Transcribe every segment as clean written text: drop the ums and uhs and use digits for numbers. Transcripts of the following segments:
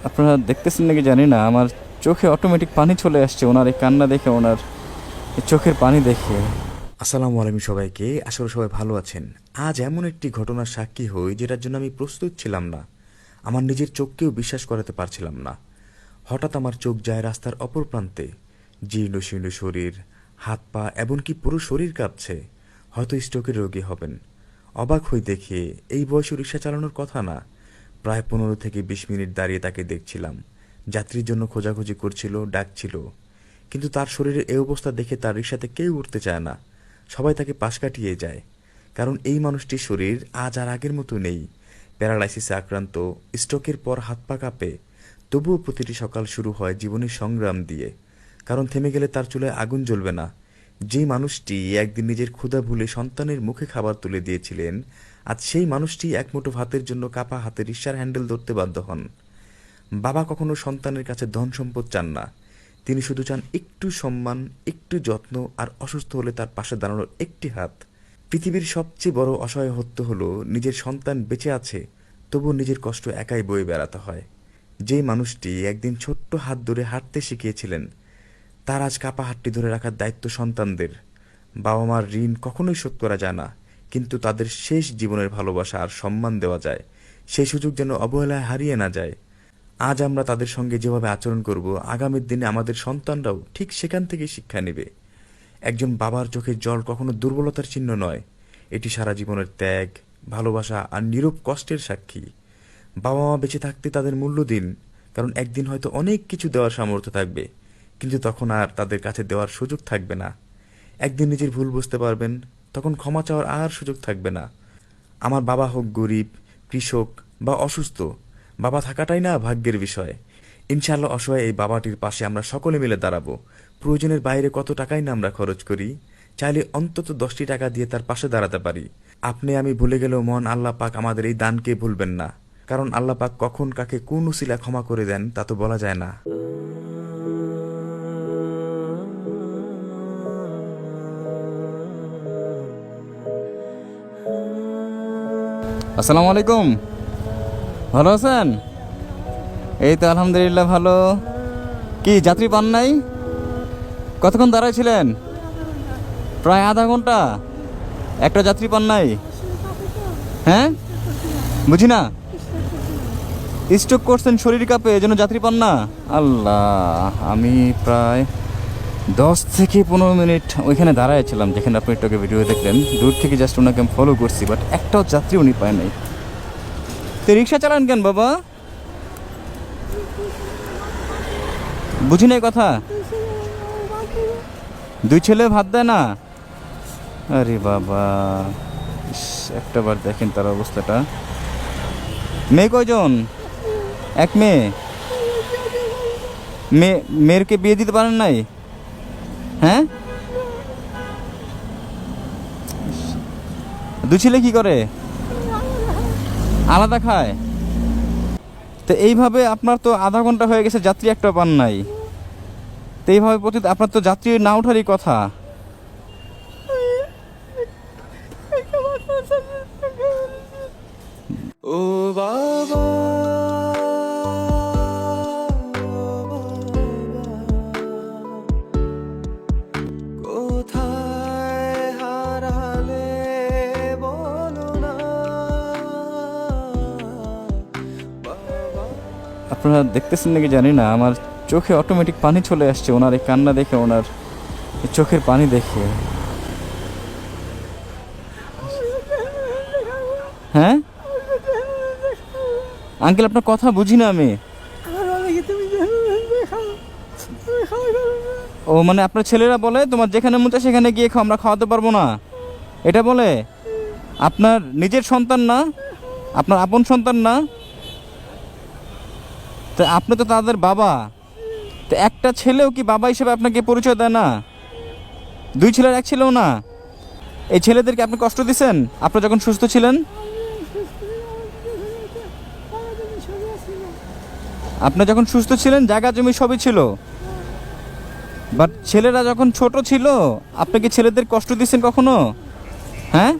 আপনারা দেখতেছেন নাকি জানি না, আমার চোখে অটোমেটিক পানি চলে আসছে ওনার এই কান্না দেখে, ওনার এই চোখের পানি দেখে। আসসালামু আলাইকুম সবাইকে, আশা করি সবাই ভালো আছেন। আজ এমন একটি ঘটনার সাক্ষী হই যেটার জন্য আমি প্রস্তুত ছিলাম না। আমার নিজের চোখকেও বিশ্বাস করাতে পারছিলাম না। হঠাৎ আমার চোখ যায় রাস্তার অপর প্রান্তে। জীর্ণ শীর্ণ শরীর, হাত পা এমনকি পুরো শরীর কাঁপছে। হয়তো স্ট্রোকের রোগী হবেন। অবাক হয়ে দেখে এই বয়সে রিক্সা চালানোর কথা না। প্রায় 15 থেকে 20 মিনিট দাঁড়িয়ে তাকে দেখছিলাম। যাত্রীর জন্য খোঁজাখুঁজি করছিল, ডাকছিল। কিন্তু তার শরীরের এই অবস্থা দেখে তার রিক্সাতে কেউ উঠতে চায় না। সবাই তাকে পাশ কাটিয়ে যায়। কারণ এই মানুষটির শরীর আজ আর আগের মতো নেই। প্যারালাইসিসে আক্রান্ত, স্ট্রোকের পর হাত পা কাঁপে। তবুও প্রতিটি সকাল শুরু হয় জীবনের সংগ্রাম দিয়ে। কারণ থেমে গেলে তার চুলায় আগুন জ্বলবে না। যেই মানুষটি একদিন নিজের ক্ষুধা ভুলে সন্তানের মুখে খাবার তুলে দিয়েছিলেন, আজ সেই মানুষটি এক মুঠো ভাতের জন্য কাপা হাতে রিকশার হ্যান্ডেল ধরতে বাধ্য হন। বাবা কখনো সন্তানের কাছে ধন সম্পদ চান না। তিনি শুধু চান একটু সম্মান, একটু যত্ন, আর অসুস্থ হলে তার পাশে দাঁড়ানোর একটি হাত। পৃথিবীর সবচেয়ে বড় অসহায়ত্ব হলো নিজের সন্তান বেঁচে আছে, তবু নিজের কষ্ট একাই বয়ে বেড়াতে হয়। যেই মানুষটি একদিন ছোট্ট হাত ধরে হাঁটতে শিখিয়েছিলেন, তার আজ কাপা হাতটি ধরে রাখার দায়িত্ব সন্তানদের। বাবা মার ঋণ কখনোই শোধ করা যায় না, কিন্তু তাদের শেষ জীবনের ভালোবাসা আর সম্মান দেওয়া যায়। সেই সুযোগ যেন অবহেলায় হারিয়ে না যায়। আজ আমরা তাদের সঙ্গে যেভাবে আচরণ করব, আগামীর দিনে আমাদের সন্তানরাও ঠিক সেখান থেকে শিক্ষা নেবে। একজন বাবার চোখের জল কখনো দুর্বলতার চিহ্ন নয়, এটি সারা জীবনের ত্যাগ, ভালোবাসা আর নীরব কষ্টের সাক্ষী। বাবা মা বেঁচে থাকতে তাদের মূল্য দিন, কারণ একদিন হয়তো অনেক কিছু দেওয়ার সামর্থ্য থাকবে, কিন্তু তখন আর তাদের কাছে দেওয়ার সুযোগ থাকবে না। একদিন নিজের ভুল বুঝতে পারবেন, তখন ক্ষমা চাওয়ার আর সুযোগ থাকবে না। আমার বাবা হোক গরিব, কৃষক বা অসুস্থ, বাবা থাকাটাই না ভাগ্যের বিষয়। ইনশাআল্লাহ অসহায় এই বাবাটির পাশে আমরা সকলে মিলে দাঁড়াবো। প্রয়োজনের বাইরে কত টাকাই না আমরা খরচ করি, চাইলে অন্তত 10টি টাকা দিয়ে তার পাশে দাঁড়াতে পারি। আপনি আমি ভুলে গেলেও মহান আল্লাহ পাক আমাদের এই দানকে ভুলবেন না। কারণ আল্লাহ পাক কখন কাকে কোন উসিলা ক্ষমা করে দেন তা তো বলা যায় না। আসসালামু আলাইকুম, ভালো আছেন? এই তো আলহামদুলিল্লাহ ভালো। কি যাত্রী পান নাই? কতক্ষণ দাঁড়াইছিলেন? প্রায় আধা ঘন্টা। একটা যাত্রী পান নাই? হ্যাঁ, বুঝি না। স্ট্রোক করছেন, শরীর কাঁপে, এজন্য যাত্রী পান না? আল্লাহ, আমি প্রায় 10 থেকে 15 মিনিট ওইখানে দাঁড়াইছিলাম যেখানে আপনি একটু ভিডিও দেখলেন। দূর থেকে জাস্ট ওনাকে আমি ফলো করছি, বাট একটাও যাত্রী উনি পায় নাই। তো রিক্সা চালান কেন বাবা? বুঝি নাই কথা। দুই ছেলে ভাত দেয় না? আরে বাবা, একটা বার দেখেন তার অবস্থাটা। মেয়ে কয়জন? এক মেয়ে। মেয়েরকে বিয়ে দিতে পারেন নাই? হ্যাঁ, দুই ছেলে কি করে? আলাদা খায়? তো এইভাবে আপনার তো আধা ঘন্টা হয়ে গেছে, যাত্রী একটা পান নাই। তো এইভাবে আপনার তো যাত্রী না ওঠারই কথা। ও বাবা, কোথায় হারালে বলো না বাবা। আপনারা দেখতেছেন নাকি জানি না, আমার চোখে অটোমেটিক পানি চলে আসছে ওনার এই কান্না দেখে, ওনার এই চোখের পানি দেখে। হ্যাঁ আঙ্কেল, আপনার কথা বুঝি না আমি। ও মানে আপনার ছেলেরা বলে তোমার যেখানে মন চায় সেখানে গিয়ে খাও, আমরা খাওয়াতে পারবো না, এটা বলে? আপনার নিজের সন্তান না? আপনার আপন সন্তান না? তো আপনি তো তাদের বাবা। তো একটা ছেলেও কি বাবা হিসেবে আপনাকে পরিচয় দেয় না? দুই ছেলের এক ছেলেও না? এই ছেলেদেরকে আপনি কষ্ট দিচ্ছেন আপনি যখন সুস্থ ছিলেন? আপনি যখন সুস্থ ছিলেন জায়গা জমি সবই ছিল, বাট ছেলেরা যখন ছোট ছিল আপনি কি ছেলেদের কষ্ট দিচ্ছেন কখনো? হ্যাঁ,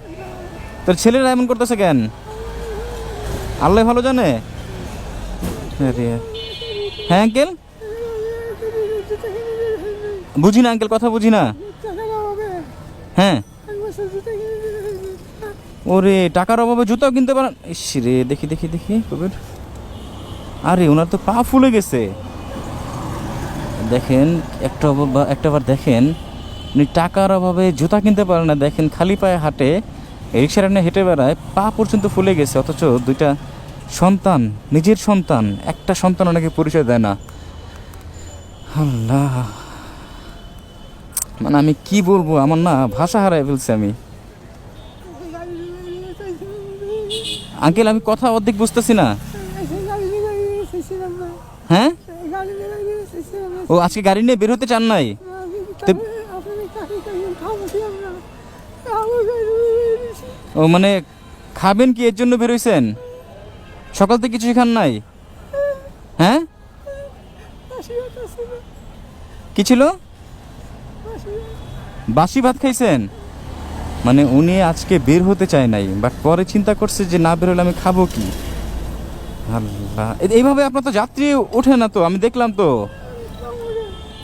তোর ছেলেরা এমন করতেছে কেন? আল্লাহ ভালো জানে। আরে হ্যাঁ আঙ্কেল, বুঝি না আঙ্কেল, কথা বুঝি না। হ্যাঁ, ওরে টাকার অভাবে জুতাও কিনতে পারেন? ইস রে, দেখি দেখি দেখি কবির, আরে ওনার তো পা ফুলে গেছে। দেখেন একটাবার দেখেন, উনি টাকার অভাবে জুতা কিনতে পারে না, দেখেন খালি পায়ে হাঁটে, রিক্সার এনে হেঁটে বেড়ায়, পা পর্যন্ত ফুলে গেছে, অথচ দুইটা সন্তান, নিজের সন্তান, একটা সন্তান ওনাকে পরিচয় দেয় না। আল্লাহ, মানে আমি কি বলবো, আমার না ভাষা হারাই ফেলছি আমি। আঙ্কেল আমি কথা অর্ধেক বুঝতেছি না। হ্যাঁ, ও আজকে গাড়ি নিয়ে বের হতে চান নাই? ও মানে খাবেন কি, এর জন্য বের হইছেন? সকাল থেকে কিছুই খান নাই? হ্যাঁ, কি ছিল? বাসি ভাত খাইছেন? মানে উনি আজকে বের হতে চায় নাই, বাট পরে চিন্তা করছে যে না বের হলে আমি খাবো কি। আল্লাহ, এইভাবে আপনার তো যাত্রী ওঠে না তো, আমি দেখলাম তো।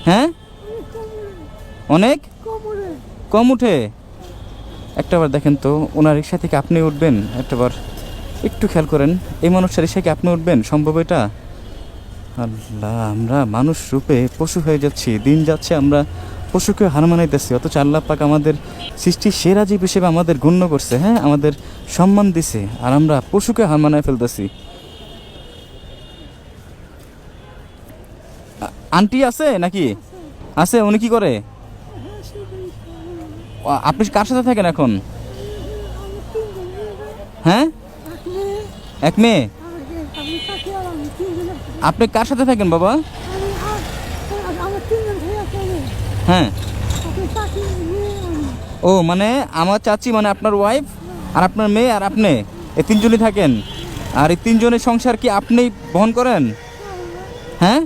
হ্যাঁ, অনেক কম উঠে। একটাবার দেখেন তো, ওনার রিক্সা থেকে আপনি উঠবেন, একটাবার একটু খেয়াল করেন, এই মানুষটার রিক্সায় আপনি উঠবেন? সম্ভব এটা? আল্লাহ, আমরা মানুষ রূপে পশু হয়ে যাচ্ছি, দিন যাচ্ছে আমরা পশুকে হার মানাইতেছি, অথচ আল্লাহ পাক আমাদের সৃষ্টির সেরা জীব হিসেবে আমাদের গণ্য করছে, হ্যাঁ আমাদের সম্মান দিছে, আর আমরা পশুকে হার মানায় ফেলতেছি। আন্টি আছে নাকি? আছে, উনি কি করে? আপনি কার সাথে থাকেন এখন? হ্যাঁ, এক মেয়ে। আপনি কার সাথে থাকেন বাবা? হ্যাঁ, ও মানে আমার চাচি, মানে আপনার ওয়াইফ আর আপনার মেয়ে আর আপনি, এই তিনজনই থাকেন। আর এই তিনজনের সংসার কি আপনিই বহন করেন? হ্যাঁ,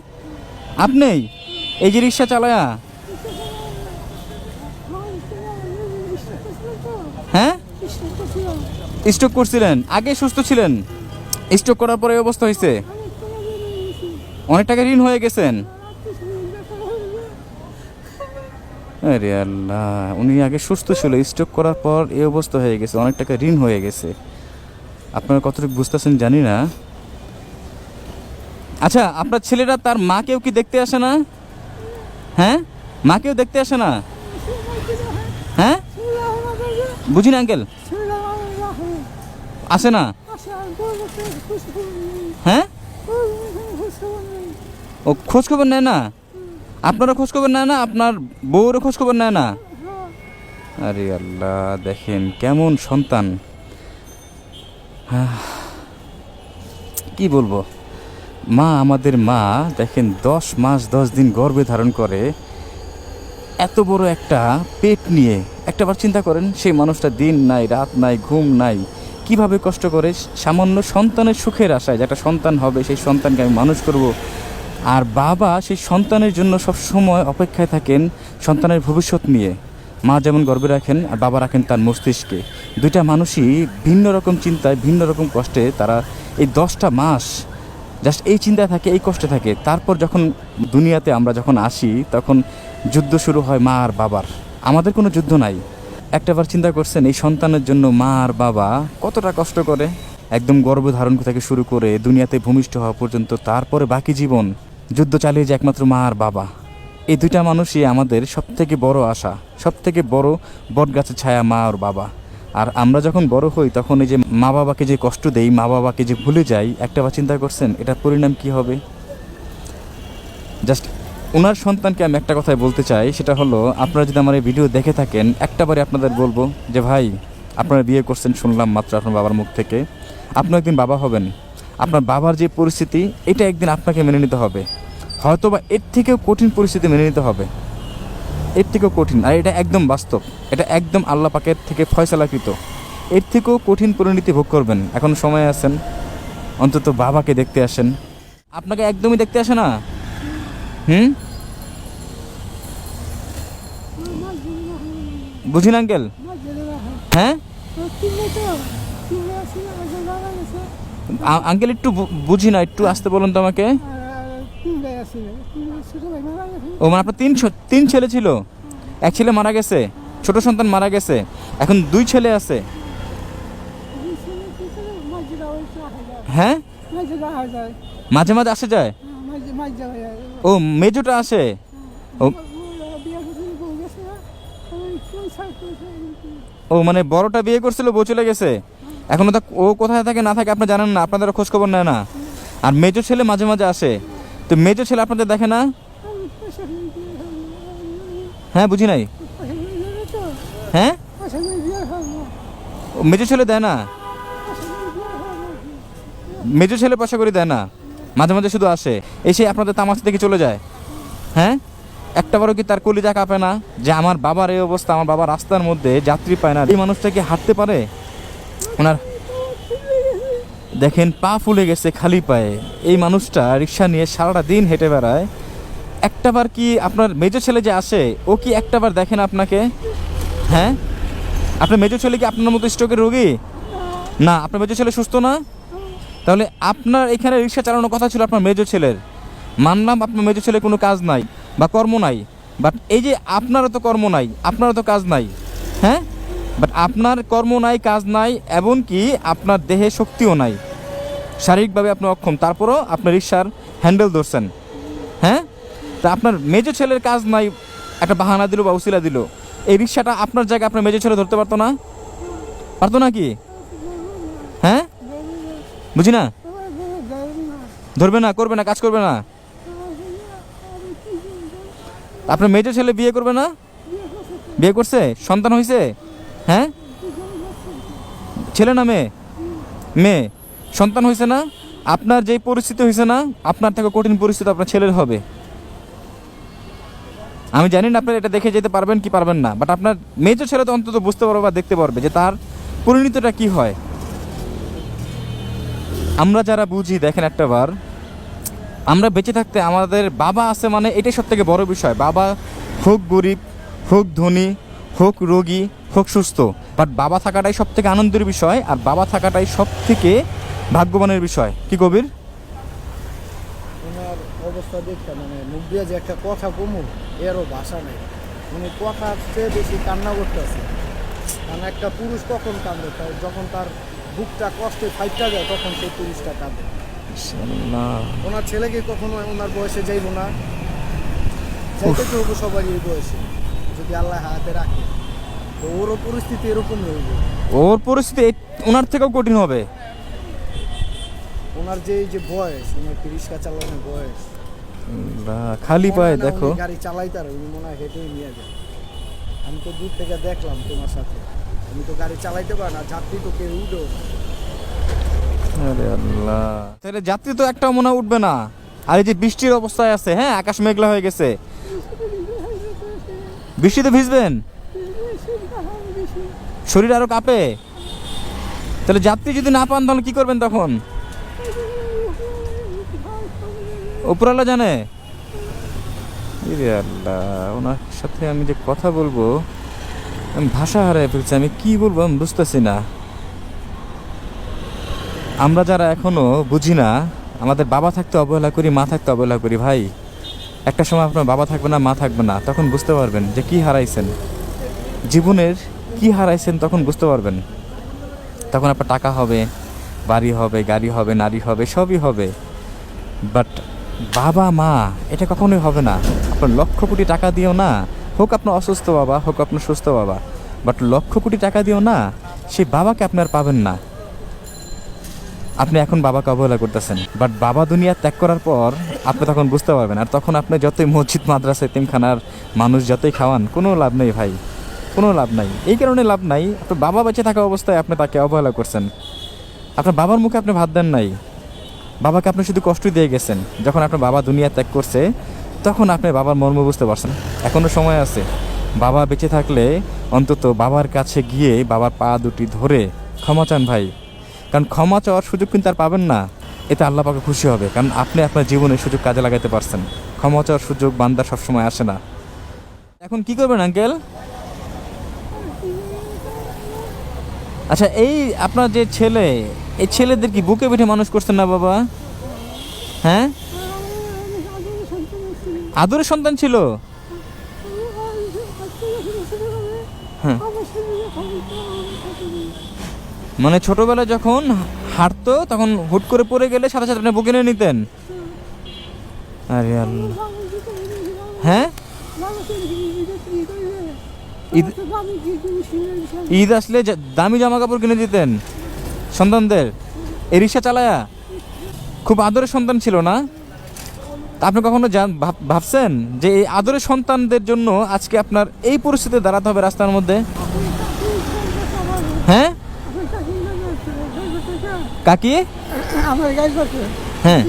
আপনিই এই যে রিক্সা চালায়া? হ্যাঁ, স্ট্রোক করছিলেন, আগে সুস্থ ছিলেন, স্ট্রোক করার পরে এই অবস্থা হয়েছে? অনেক টাকা ঋণ হয়ে গেছেন? আরে আল্লাহ, উনি আগে সুস্থ ছিল, স্ট্রোক করার পর এই অবস্থা হয়ে গেছে, অনেক টাকা ঋণ হয়ে গেছে। আপনারা কতটুকু বুঝতেছেন জানি না। আচ্ছা, আপনার ছেলেরা তার মাকেও কি দেখতে আসে না? হ্যাঁ, মাকেও দেখতে আসে না? হ্যাঁ, বুঝি না আঙ্কেল, আসে না? হ্যাঁ, ও খোঁজ খবর নেয় না? আপনারও খোঁজ খবর নেয় না? আপনার বউরও খোঁজ খবর নেয় না? আরে আল্লাহ, দেখেন কেমন সন্তান। কি বলবো, মা, আমাদের মা দেখেন 10 মাস 10 দিন গর্ভে ধারণ করে, এত বড় একটা পেট নিয়ে। একটাবার চিন্তা করেন, সেই মানুষটা দিন নাই, রাত নাই, ঘুম নাই, কিভাবে কষ্ট করে সামান্য সন্তানের সুখের আশায়, যে একটা সন্তান হবে, সেই সন্তানকে আমি মানুষ করব। আর বাবা সেই সন্তানের জন্য সব সময় অপেক্ষায় থাকেন সন্তানের ভবিষ্যৎ নিয়ে। মা যেমন গর্বে রাখেন, আর বাবা রাখেন তার মস্তিষ্কে। দুইটা মানুষই ভিন্ন রকম চিন্তায়, ভিন্ন রকম কষ্টে, তারা এই 10টা মাস জাস্ট এই চিন্তায় থাকে, এই কষ্টে থাকে। তারপর যখন দুনিয়াতে আমরা যখন আসি, তখন যুদ্ধ শুরু হয় মা আর বাবার, আমাদের কোনো যুদ্ধ নাই। একটাবার চিন্তা করছেন এই সন্তানের জন্য মা আর বাবা কতটা কষ্ট করে, একদম গর্ভধারণ থেকে শুরু করে দুনিয়াতে ভূমিষ্ঠ হওয়া পর্যন্ত, তারপরে বাকি জীবন যুদ্ধ চালিয়ে যায় একমাত্র মা আর বাবা। এই দুইটা মানুষই আমাদের সবথেকে বড় আশা, সবথেকে বড় বটগাছের ছায়া মা আর বাবা। আর আমরা যখন বড় হই, তখন এই যে মা বাবাকে যে কষ্ট দেই, মা বাবাকে যে ভুলে যাই, একটাবার চিন্তা করছেন এটার পরিণাম কি হবে? জাস্ট ওনার সন্তানকে আমি একটা কথাই বলতে চাই, সেটা হলো, আপনারা যদি আমার এই ভিডিও দেখে থাকেন, একটাবারই আপনাদের বলবো যে ভাই, আপনারা বিয়ে করছেন শুনলাম মাত্র আপনার বাবার মুখ থেকে, আপনি একদিন বাবা হবেন। আপনার বাবার যে পরিস্থিতি, এটা একদিন আপনাকে মেনে নিতে হবে, হয়তোবা এর থেকেও কঠিন পরিস্থিতি মেনে নিতে হবে, এর থেকেও কঠিন। আর এটা একদম বাস্তব, এটা একদম আল্লাহ পাকের থেকে ফয়সালাকৃত। এর থেকেও কঠিন পরিণতি ভোগ করবেন, এখন সময় আছেন, অন্তত বাবাকে দেখতে আসেন। আপনাকে একদমই দেখতে আসে না? বুঝিন আঙ্কেল? হ্যাঁ আঙ্কেল, একটু বুঝি না, একটু আসতে বলুন তো আমাকে। আছে ছোট ভাই মারা গেছে ও মানে আপনার তিন ছেলে ছিল, এক ছেলে মারা গেছে, ছোট সন্তান মারা গেছে, এখন 2 ছেলে আছে। মাঝে যাওয়া যায় হ্যাঁ, মাঝে যাওয়া যায় মাঝে মাঝে আসে যায়। মাঝে মাঝে যাওয়া যায় ও মেজোটা আসে। ও বিয়ে করতে বউ গেছে আমি কোন সাইড ও মানে বড়টা বিয়ে করছিল, বউ চলে গেছে, এখন ও কোথায় থাকে না থাকে আপনি জানেন না, আপনাদের খোঁজ খবর নেয় না। আর মেজো ছেলে মাঝে মাঝে আসে, তো মেজো ছেলে আপনাদের দেখে না? পয়সা হ্যাঁ বুঝি নাই। তো হ্যাঁ, পয়সা বিয়ে হয় না ও মেজো ছেলে দেয় না, মেজো ছেলে পয়সা করে দেয় না, মাঝে মাঝে শুধু আসে, এসে আপনাদের তামাশা থেকে চলে যায়। হ্যাঁ, একটা বারও কি তার কলিজা কাঁপে না যে আমার বাবার এই অবস্থা, আমার বাবা রাস্তার মধ্যে যাত্রী পায় না, এই মানুষটা কি হাঁটতে পারে? ওনার দেখেন পা ফুলে গেছে খালি পায়ে, এই মানুষটা রিক্সা নিয়ে সারাটা দিন হেঁটে বেড়ায়। একটাবার কি আপনার মেজো ছেলে যে আসে ও কি একটাবার দেখেন আপনাকে? হ্যাঁ, আপনার মেজো ছেলে কি আপনার মতো স্ট্রোকের রোগী না? আপনার মেজো ছেলে সুস্থ না? তাহলে আপনার এখানে রিক্সা চালানোর কথা ছিল আপনার মেজো ছেলের। মানলাম আপনার মেজো ছেলে কোনো কাজ নাই বা কর্ম নাই, বাট এই যে আপনারও তো কর্ম নাই, আপনারও তো কাজ নাই। হ্যাঁ, বাট আপনার কর্ম নাই, কাজ নাই, এমনকি আপনার দেহে শক্তিও নাই, শারীরিকভাবে আপনি অক্ষম, তারপরও আপনি রিক্সার হ্যান্ডেল ধরছেন। হ্যাঁ, তা আপনার মেজো ছেলের কাজ নাই, একটা বাহানা দিল বা উসিলা দিল, এই রিক্সাটা আপনার জায়গায় আপনার মেজো ছেলে ধরতে পারতো না? পারতো না কি? হ্যাঁ, বুঝি না। ধরবে না, করবে না, কাজ করবে না। আপনার মেজো ছেলে বিয়ে করবে না? বিয়ে করছে, সন্তান হয়েছে? হ্যাঁ, ছেলে না মেয়ে? মেয়ে, সন্তান হয়েছে না? আপনার যেই পরিস্থিতি হয়েছে না, আপনার থেকে কঠিন পরিস্থিতি আপনার ছেলের হবে। আমি জানি না আপনার এটা দেখে যেতে পারবেন কি পারবেন না, বাট আপনার মেজো ছেলে তো অন্তত বুঝতে পারবে বা দেখতে পারবে যে তার পরিণতিটা কি হয়। আমরা যারা বুঝি, দেখেন একটাবার, আমরা বেঁচে থাকতে আমাদের বাবা আছে মানে এটাই সব থেকে বড় বিষয়। বাবা হোক গরিব, হোক ধনী, হোক রোগী, হোক সুস্থ, বাট বাবা থাকাটাই সব থেকে আনন্দের বিষয়, আর বাবা থাকাটাই সব থেকে ভাগ্যবানের বিষয়। কি কবির? ওনার অবস্থা দেখতে মানে মুখ দিয়ে যে একটা কথা কমু এরও ভাষা নেই, মানে কথার চেয়ে বেশি কান্না করতেছে। কারণ একটা পুরুষ কখন কান্দে, তাই যখন তার বুকটা কষ্টে ফাইটটা যায় তখন সেই পুরুষটা কাঁদে। ওনার ছেলেকে কখনো ওনার বয়সে যাইব না, যাইতে তো হবো সবারই এই বয়সে যদি আল্লাহ হাতে রাখে, তো ওরও পরিস্থিতি এরকমই হইব। ওর পরিস্থিতি ওনার থেকেও কঠিন হবে। ওনার যে এই যে বয়স, ওনার রিক্সা চালানোর বয়স, খালি পায়ে মনে হয় না দেখো। উনি গাড়ি চালাইতার, উনি মনে হয় হেঁটেই নিয়ে যায়। আমি তো দূর থেকে দেখলাম তোমার সাথে, আমি তো গাড়ি চালাইতে পারি না, যাত্রী তো কেউ উঠেও না। আরে আল্লাহ, তাহলে যাত্রী তো একটাও মনে হয় উঠবে না। আর এই যে বৃষ্টির অবস্থায় আছে, হ্যাঁ আকাশ মেঘলা হয়ে গেছে, বৃষ্টিতে ভিজবেন, শরীর আরো কাঁপে। তাহলে যাত্রী যদি না পান তাহলে কি করবেন তখন? উপরওয়ালা জানে। ইরে আল্লাহ, ওনার সাথে আমি যে কথা বলবো, আমি ভাষা হারায় ফেলছি, আমি কি বলবো আমি বুঝতেছি না। আমরা যারা এখনো বুঝি না, আমাদের বাবা থাকতে অবহেলা করি, মা থাকতে অবহেলা করি, ভাই একটা সময় আপনার বাবা থাকবে না, মা থাকবে না, তখন বুঝতে পারবেন যে কি হারাইছেন, জীবনের কি হারাইছেন, তখন বুঝতে পারবেন। তখন আপনার টাকা হবে, বাড়ি হবে, গাড়ি হবে, নারী হবে, সবই হবে, বাট বাবা মা এটা কখনোই হবে না। আপনার লক্ষ কোটি টাকা দিও না, হোক আপনার অসুস্থ বাবা, হোক আপনার সুস্থ বাবা, বাট লক্ষ কোটি টাকা দিও না, সেই বাবাকে আপনি আর পাবেন না। আপনি এখন বাবাকে অবহেলা করতেছেন, বাট বাবা দুনিয়া ত্যাগ করার পর আপনি তখন বুঝতে পারবেন। আর তখন আপনি যতই মসজিদ, মাদ্রাসা, এতিমখানার মানুষ যতই খাওয়ান, কোনো লাভ নেই ভাই, কোনো লাভ নাই। এই কারণে লাভ নাই, আপনার বাবা বেঁচে থাকা অবস্থায় আপনি তাকে অবহেলা করছেন। আপনার বাবার মুখে আপনি ভাত দেন নাই, বাবাকে আপনি শুধু কষ্ট দিয়ে গেছেন। যখন আপনার বাবা দুনিয়া ত্যাগ করছে তখন আপনি বাবার মর্ম বুঝতে পারছেন। এখনও সময় আছে, বাবা বেঁচে থাকলে অন্তত বাবার কাছে গিয়ে বাবার পা দুটি ধরে ক্ষমা চান ভাই, কারণ ক্ষমা চাওয়ার সুযোগ কিন্তু আর পাবেন না। এতে আল্লাহ পাকে খুশি হবে, কারণ আপনি আপনার জীবনের সুযোগ কাজে লাগাতে পারছেন। ক্ষমা চাওয়ার সুযোগ বান্দার সবসময় আসে না। এখন কি করবেন আঙ্কেল? আচ্ছা, এই আপনার যে ছেলে, এই ছেলেদের কি বুকে পিঠে মানুষ করছেন না বাবা? হ্যাঁ, আদরের সন্তান ছিল? হ্যাঁ। মানে ছোটবেলায় যখন হাঁটতো তখন হুট করে পড়ে গেলে সাথে সাথে আপনি বুকে নিয়ে নিতেন? আরে আল্লাহ। হ্যাঁ, ঈদ- ঈদ আসলে দামি জামা কাপড় কিনে দিতেন সন্তানদের, এই রিক্সা চালায়া? খুব আদরের সন্তান ছিল না? তা আপনি কখনো ভাবছেন যে এই আদরের সন্তানদের জন্য আজকে আপনার এই পরিস্থিতিতে দাঁড়াতে হবে রাস্তার মধ্যে? হ্যাঁ, কাকি? আমার গাড়ি করছে হ্যাঁ,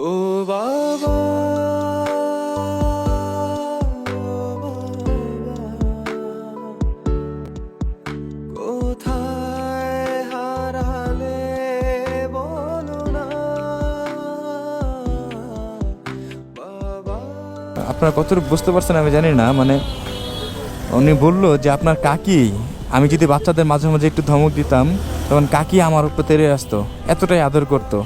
ও বাবা কোথায় হারালে বলো না বাবা। আপনারা কতটুকু বুঝতে পারছেন আমি জানি না। মানে উনি বললো যে আপনার কাকি, আমি যদি বাচ্চাদের মাঝে মাঝে একটু ধমক দিতাম তখন কাকি আমার উপর তেড়ে আসতো, এতটাই আদর করতো।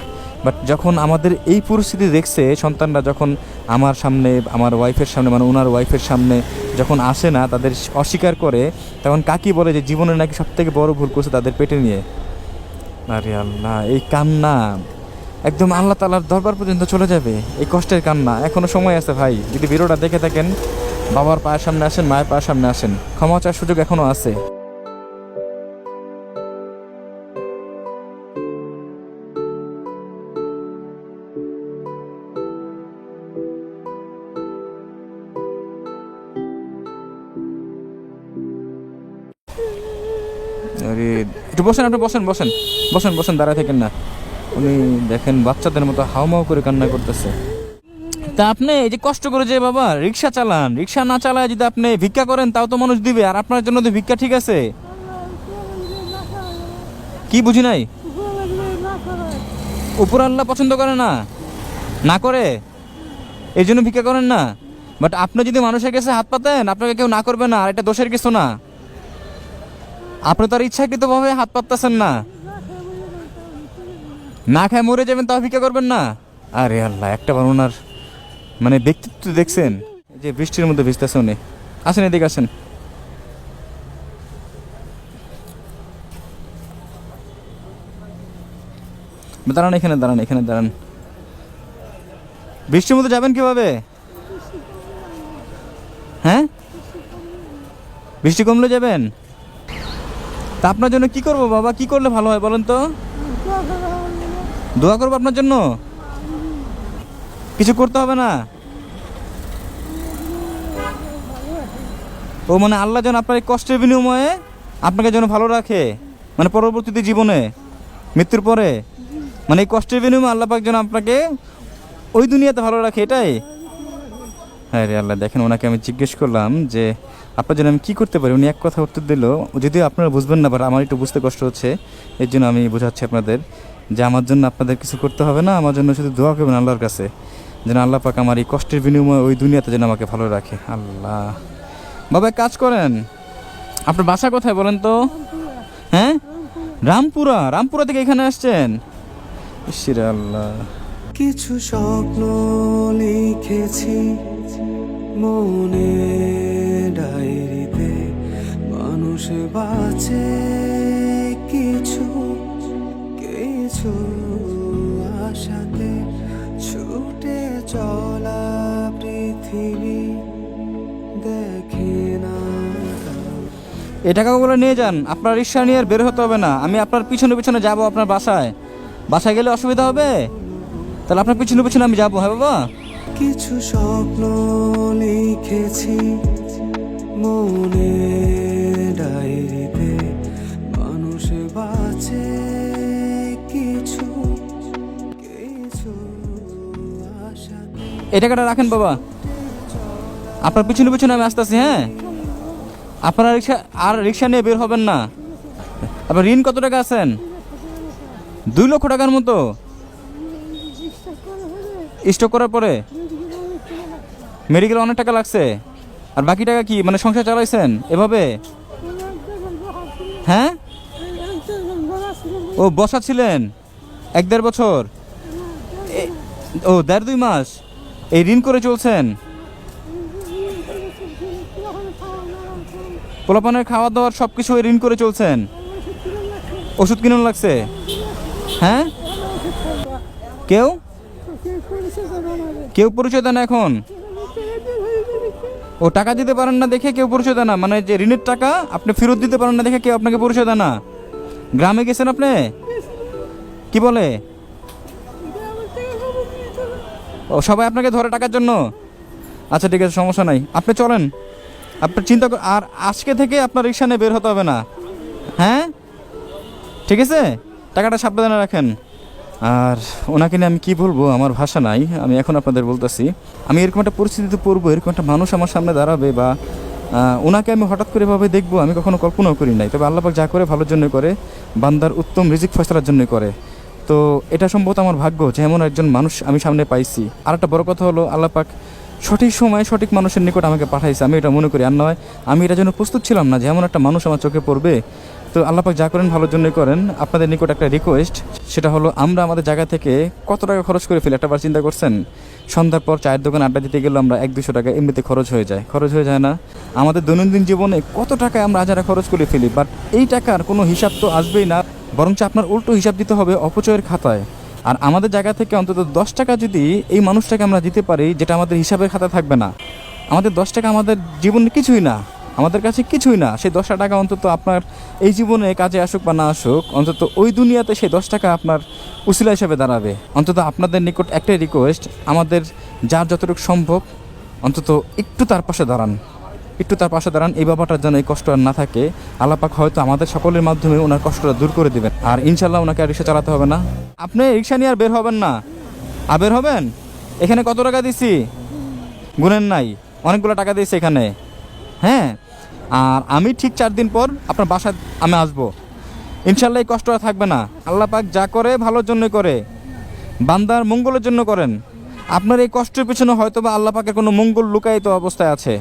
বাট যখন আমাদের এই পরিস্থিতি দেখছে, সন্তানরা যখন আমার সামনে, আমার ওয়াইফের সামনে, মানে ওনার ওয়াইফের সামনে যখন আসে না, তাদের অস্বীকার করে, তখন কাকি বলে যে জীবনে নাকি সব থেকে বড় ভুল করছে তাদের পেটে নিয়ে। আরে আল্লাহ, এই কান্না একদম আল্লাহ তাআলার দরবার পর্যন্ত চলে যাবে, এই কষ্টের কান্না। এখনো সময় আছে ভাই, যদি ভিডিওটা দেখে থাকেন, বাবার পায়ের সামনে আসেন, মায়ের পায়ের সামনে আসেন, ক্ষমা চাওয়ার সুযোগ এখনো আছে। আরে একটু বসেন, আপনি বসেন বসেন বসেন বসেন, দাঁড়ায় থাকেন না। উনি দেখেন বাচ্চাদের মতো হাউমাউ করে কান্না করতেছে। তা আপনি এই যে কষ্ট করে যে বাবা রিক্সা চালান, রিক্সা না চালায় যদি আপনি ভিক্ষা করেন তাও তো মানুষ দিবে, আর আপনার জন্য তো ভিক্ষা ঠিক আছে? কি বুঝি নাই? উপর আল্লাহ পছন্দ করে না, না করে এই জন্য ভিক্ষা করেন না। বাট আপনি যদি মানুষের কাছে হাত পাতেন আপনাকে কেউ না করবে না, আর এটা দোষের কিছু না। আপনি তো আর ইচ্ছাকৃতভাবে হাত পাততেছেন না, না খায় মরে যাবেন তাও ভিক্ষা করবেন না? আরে আল্লাহ, একটা বার ওনার মানে ব্যক্তিত্ব দেখছেন? এই যে বৃষ্টির মধ্যে ভিজতেছে উনি। আসেন এদিকে আসেন। দাঁড়ান এখানে, দাঁড়ান এখানে দাঁড়ান। বৃষ্টির মধ্যে যাবেন কিভাবে? হ্যাঁ, বৃষ্টি কমলে যাবেন? তা আপনার জন্য কি করবো বাবা, কি করলে ভালো হয় বলেন তো? দোয়া করবো আপনার জন্য? কিছু করতে হবে না? ও মানে আল্লাহ যেন আপনার এই কষ্টের বিনিময়ে আপনাকে যেন ভালো রাখে, মানে পরবর্তীতে জীবনে, মৃত্যুর পরে, মানে এই কষ্টের বিনিময়ে আল্লাহ পাক যেন আপনাকে ওই দুনিয়াতে ভালো রাখে, এটাই? হ্যাঁ রে আল্লাহ, দেখেন ওনাকে আমি জিজ্ঞেস করলাম যে আপনার জন্য আমি কী করতে পারি, উনি এক কথা উত্তর দিল, যদিও আপনারা বুঝবেন না, বাট আমার একটু বুঝতে কষ্ট হচ্ছে, এর জন্য আমি বোঝাচ্ছি আপনাদের যে আমার জন্য আপনাদের কিছু করতে হবে না, আমার জন্য শুধু দোয়া করবেন আল্লাহর কাছে যেন আল্লাহ পাক আমার এই কষ্টের বিনিময়ে ওই দুনিয়াতে যেন আমাকে ভালো রাখে। আল্লাহ। বাবা এক কাজ করেন, আপনার বাসা কোথায় বলেন তো? হ্যাঁ, রামপুরা? রামপুরা থেকে এখানে আসছেন? ইসরে আল্লাহ। কিছু স্বপ্ন লিখেছি মনে ডায়েরিতে, মানুষ বাঁচে কিছু কিছু আশাতে, ছুটে চলা পৃথিবী দেখে না। এই টাকাগুলো নিয়ে যান, আপনার রিক্সা নিয়ে আর বের হতে হবে না, আমি আপনার পিছনে পিছনে যাব আপনার বাসায়। বাসায় গেলে অসুবিধা হবে, তাহলে আপনার পিছনে পিছনে আমি যাবো। হ্যাঁ বাবা। কিছু স্বপ্ন লিখেছি মনে ডায়েরিতে, মানুষ বাঁচে কিছু কিছু আশাতে। এই টাকাটা রাখেন বাবা, আপনার পিছনে পিছনে আমি আসতেছি। হ্যাঁ, আপনারা রিক্সা নিয়ে বের হবেন না। আপনার ঋণ কত টাকা আছেন? 2 লক্ষ টাকার মতো স্টক করার পরে মেডিকেল অনেক টাকা লাগছে। আর বাকি টাকা কি মানে সংসার চালাইছেন এভাবে? হ্যাঁ, ও বসা ছিলেন 1-1.5 বছর, ও 1.5-2 মাস এই ঋণ করে চলছেন। পোলাপানের খাওয়া দাওয়ার সব কিছু ঋণ করে চলছেন, ওষুধ কিনুন লাগছে। হ্যাঁ, কেউ কেউ পরিচয় দেয় না এখন। ও টাকা দিতে পারেন না দেখে কেউ পরিচয় দেয় না, মানে যে ঋণের টাকা আপনি ফেরত দিতে পারেন না দেখে কেউ আপনাকে পরিচয় দেয় না। গ্রামে গেছেন আপনি, কি বলে ও সবাই আপনাকে ধরে টাকার জন্য? আচ্ছা ঠিক আছে, সমস্যা নাই, আপনি চলেন, আপনি চিন্তা আর আজকে থেকে আপনার রিক্সা নিয়ে বের হতে হবে না। হ্যাঁ ঠিক আছে, টাকাটা সাবধানে রাখেন। আর ওনাকে নিয়ে আমি কি বলবো, আমার ভাষা নাই, আমি এখন আপনাদের বলতেছি। আমি এরকম একটা পরিস্থিতিতে পড়বো, এরকম একটা মানুষ আমার সামনে দাঁড়াবে বা ওনাকে আমি হঠাৎ করে এভাবে দেখবো, আমি কখনো কল্পনাও করি নাই। তবে আল্লাহ পাক যা করে ভালোর জন্য করে, বান্দার উত্তম রিজিক ফয়সালার জন্য করে। তো এটা সম্ভবত আমার ভাগ্য যে এমন একজন মানুষ আমি সামনে পাইছি। আর একটা বড় কথা হলো, আল্লাহ পাক সঠিক সময়ে সঠিক মানুষের নিকট আমাকে পাঠাইছে, আমি এটা মনে করি। আর নয়, আমি এটার জন্য প্রস্তুত ছিলাম না যে এমন একটা মানুষ আমার চোখে পড়বে। তো আল্লাহ পাক যা করেন ভালোর জন্যই করেন। আপনাদের নিকট একটা রিকোয়েস্ট, সেটা হলো আমরা আমাদের জায়গা থেকে কত টাকা খরচ করে ফেলি একটাবার চিন্তা করছেন? সন্ধ্যার পর চায়ের দোকান আড্ডা দিতে গেলে আমরা 100-200 টাকা এমনিতে খরচ হয়ে যায় না? আমাদের দৈনন্দিন জীবনে কত টাকা আমরা আজারা খরচ করে ফেলি, বাট এই টাকার কোনো হিসাব তো আসবেই না, বরঞ্চ আপনার উল্টো হিসাব দিতে হবে অপচয়ের খাতায়। আর আমাদের জায়গা থেকে অন্তত 10 টাকা যদি এই মানুষটাকে আমরা দিতে পারি, যেটা আমাদের হিসাবের খাতা থাকবে না, আমাদের 10 টাকা আমাদের জীবনে কিছুই না, আমাদের কাছে কিছুই না। সেই 10 টাকা অন্তত আপনার এই জীবনে কাজে আসুক বা না আসুক, অন্তত ওই দুনিয়াতে সেই 10 টাকা আপনার উসিলা হিসেবে দাঁড়াবে। অন্তত আপনাদের নিকট একটাই রিকোয়েস্ট, আমাদের যার যতটুকু সম্ভব অন্তত একটু তার পাশে দাঁড়ান, এই বাবাটার যেন এই কষ্ট আর না থাকে। আল্লাহ পাক হয়তো আমাদের সকলের মাধ্যমে ওনার কষ্টটা দূর করে দেবেন, আর ইনশাল্লাহ ওনাকে আর রিক্সা চালাতে হবে না। আপনি রিক্সা নিয়ে আর বের হবেন না, বের হবেন। এখানে কত টাকা দিছি গুনেন নাই, অনেকগুলো টাকা দিয়েছি এখানে। হ্যাঁ, আর আমি ঠিক 4 দিন পর আপনার বাসায় আমি আসবো, ইনশাল্লাহ এই কষ্টটা থাকবে না। আল্লাহ পাক যা করে ভালোর জন্য করে, বান্দার মঙ্গলের জন্য করেন। আপনার এই কষ্টের পিছনে হয়তো বা আল্লাহ পাকের কোনো মঙ্গল লুকায়িত অবস্থায় আছে,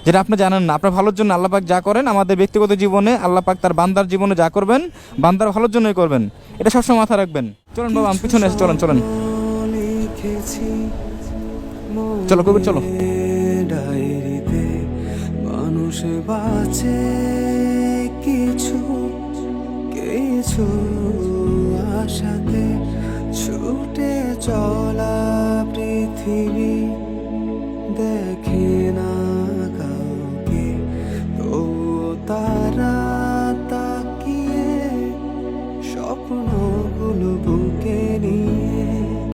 যেটা আপনি জানেন না। আপনার ভালোর জন্য আল্লাহ পাক যা করেন আমাদের ব্যক্তিগত জীবনে, আল্লাহ পাক তার বান্দার জীবনে যা করবেন বান্দার ভালোর জন্যই করবেন, এটা সবসময় মাথায় রাখবেন। চলেন বাবা, আমি পিছনে এসে চলেন। চলো কবির, চলো। ডায়েরিতে মানুষ বাঁচে কিছু কিছু আশাতে, ছুটে চলা পৃথিবী দেখে না কাউকে, তো তারা তাকিয়ে স্বপ্ন